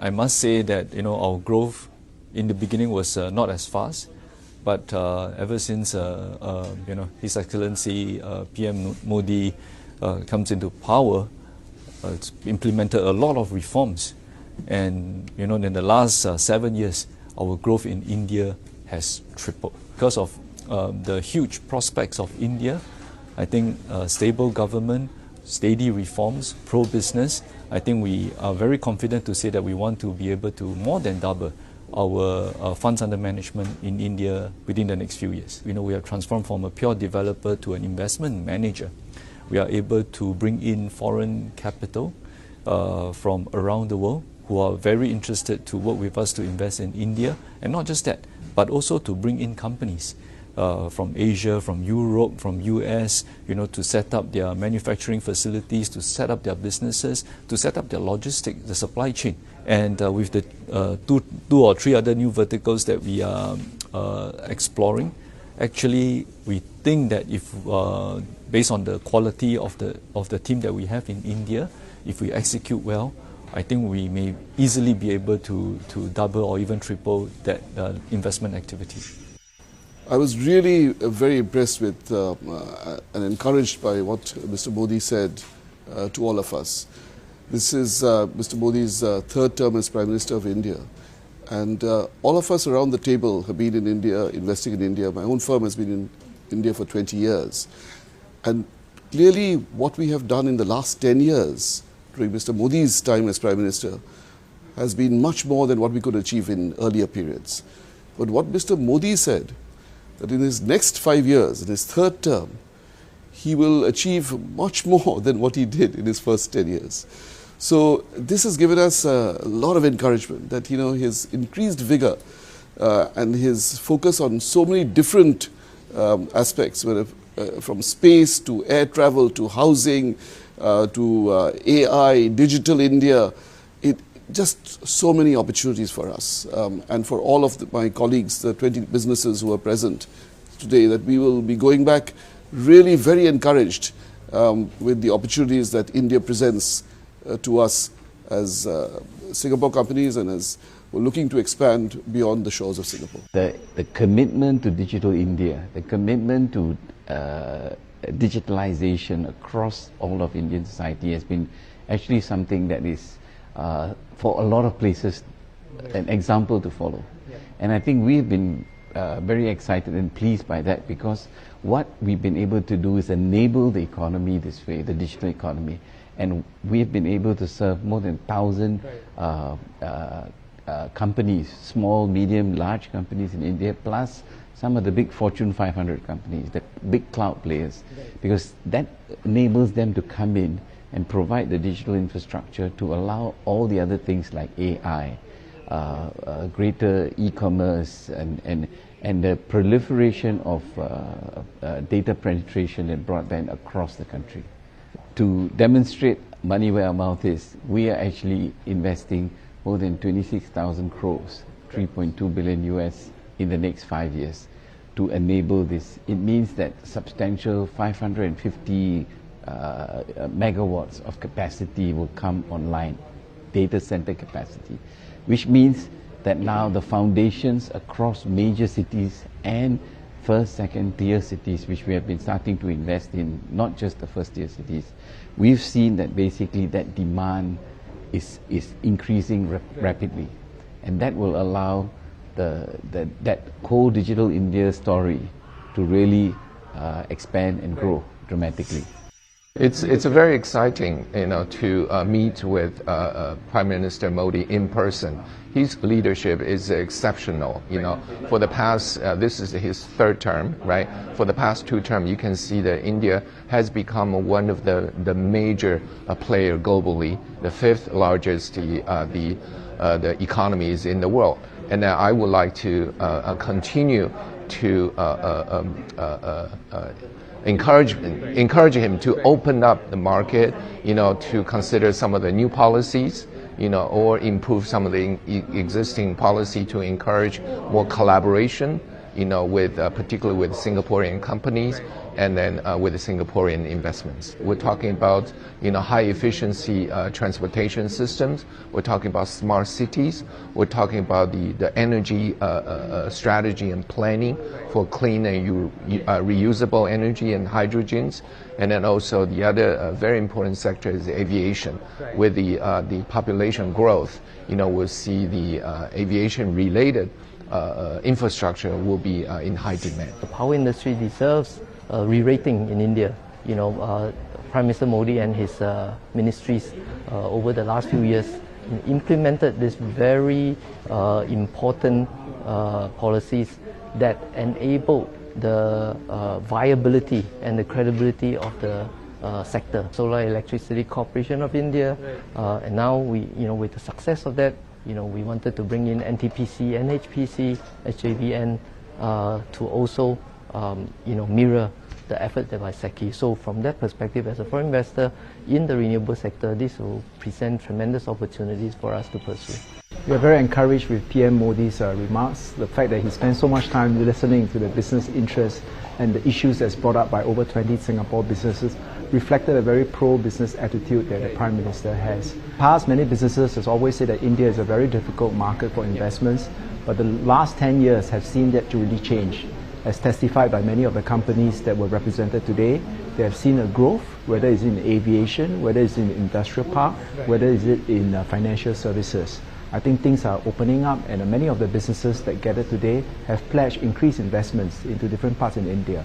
I must say that our growth in the beginning was not as fast, but ever since His Excellency PM Modi comes into power, it's implemented a lot of reforms, and in the last 7 years, our growth in India has tripled because of the huge prospects of India. I think stable government, steady reforms, pro-business. I think we are very confident to say that we want to be able to more than double our funds under management in India within the next few years. We have transformed from a pure developer to an investment manager. We are able to bring in foreign capital from around the world who are very interested to work with us to invest in India, and not just that, but also to bring in companies from Asia, from Europe, from US, to set up their manufacturing facilities, to set up their businesses, to set up their logistics, the supply chain. And with the two or three other new verticals that we are exploring, actually we think that if based on the quality of the team that we have in India, if we execute well, I think we may easily be able to double or even triple that investment activity. I was really very impressed with and encouraged by what Mr. Modi said to all of us. This is Mr. Modi's third term as Prime Minister of India. And all of us around the table have been in India, investing in India. My own firm has been in India for 20 years. And clearly what we have done in the last 10 years during Mr. Modi's time as Prime Minister has been much more than what we could achieve in earlier periods. But what Mr. Modi said, that in his next 5 years, in his third term, he will achieve much more than what he did in his first 10 years. So this has given us a lot of encouragement that his increased vigor and his focus on so many different aspects, whether from space to air travel to housing to AI, digital India, just so many opportunities for us and for all of my colleagues, the 20 businesses who are present today, that we will be going back really very encouraged with the opportunities that India presents to us as Singapore companies and as we're looking to expand beyond the shores of Singapore. The commitment to digital India, the commitment to digitalization across all of Indian society has been actually something that is for a lot of places an example to follow. And I think we've been very excited and pleased by that, because what we've been able to do is enable the economy this way, the digital economy. And we've been able to serve more than 1,000 companies, small, medium, large companies in India, plus some of the big Fortune 500 companies, the big cloud players, because that enables them to come in and provide the digital infrastructure to allow all the other things like AI, greater e-commerce, and the proliferation of data penetration and broadband across the country. To demonstrate money where our mouth is, we are actually investing more than 26,000 crores, 3.2 billion US in the next 5 years to enable this. It means that substantial 550 megawatts of capacity will come online, data center capacity, which means that now the foundations across major cities and first, second tier cities, which we have been starting to invest in, not just the first tier cities, we've seen that basically that demand is increasing rapidly, and that will allow that whole digital India story to really expand and grow dramatically. It's very exciting, to meet with Prime Minister Modi in person. His leadership is exceptional. For the past, this is his third term, right? For the past 2 terms, you can see that India has become one of the major player globally, the 5th largest the economies in the world. And I would like to continue to encourage him to open up the market, to consider some of the new policies, or improve some of the existing policy to encourage more collaboration, with particularly with Singaporean companies, and then with the Singaporean investments. We're talking about high efficiency transportation systems. We're talking about smart cities. We're talking about the energy strategy and planning for clean and reusable energy and hydrogens. And then also the other very important sector is aviation. With the population growth, we'll see the aviation-related infrastructure will be in high demand. The power industry deserves a re-rating in India. Prime Minister Modi and his ministries over the last few years implemented this very important policies that enable the viability and the credibility of the sector. Solar Electricity Corporation of India, and now with the success of that, we wanted to bring in NTPC, NHPC, SJVN to also mirror the effort by SECI. So from that perspective, as a foreign investor in the renewable sector, this will present tremendous opportunities for us to pursue. We are very encouraged with PM Modi's remarks, the fact that he spent so much time listening to the business interests and the issues that's brought up by over 20 Singapore businesses reflected a very pro-business attitude that the Prime Minister has. In the past, many businesses have always said that India is a very difficult market for investments, but the last 10 years have seen that to really change. As testified by many of the companies that were represented today, they have seen a growth, whether it's in aviation, whether it's in industrial park, whether it's in financial services. I think things are opening up, and many of the businesses that gathered today have pledged increased investments into different parts in India.